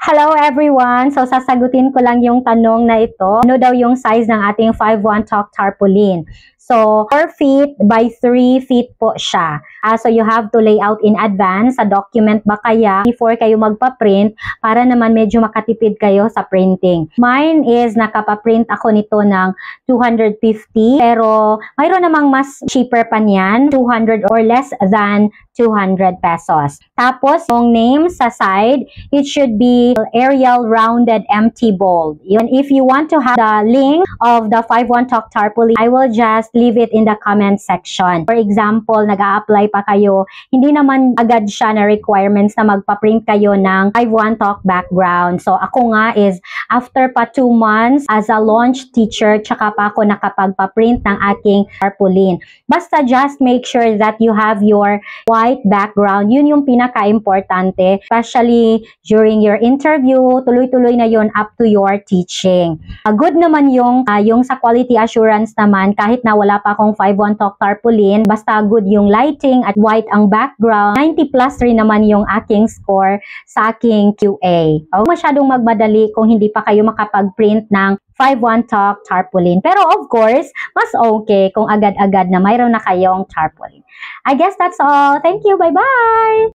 Hello everyone! So sasagutin ko lang yung tanong na ito. Ano daw yung size ng ating 5-1 talk tarpaulin? So 4 feet by 3 feet po siya. So you have to lay out in advance sa document ba kaya before kayo magpa-print para naman medyo makatipid kayo sa printing. Mine is nakapaprint ako nito ng 250 pero mayroon namang mas cheaper pa niyan, 200 or less than 200 pesos. Tapos, yung name sa side, it should be Arial Rounded Empty Bold. Yun, if you want to have the link of the 5-1 Talk Tarpaulin, I will just leave it in the comment section. For example, nag-a-apply pa kayo, hindi naman agad siya na requirements na magpa-print kayo ng 5-1 Talk background. So, ako nga is, after pa 2 months as a launch teacher, tsaka pa ako nakapagpa-print ng aking tarpaulin. Basta just make sure that you have your white background. Yun yung pinaka-importante, especially during your interview, tuloy-tuloy na yun up to your teaching. Good naman yung sa quality assurance naman, kahit na wala pa akong 5-1 Talk tarpaulin, basta good yung lighting at white ang background. 90 plus rin naman yung aking score sa aking QA. Masyadong magmadali kung hindi pa kayo makapag-print ng 5-1 Talk tarpaulin. Pero of course, mas okay kung agad-agad na mayroon na kayong tarpaulin. I guess that's all. Thank you. Bye-bye!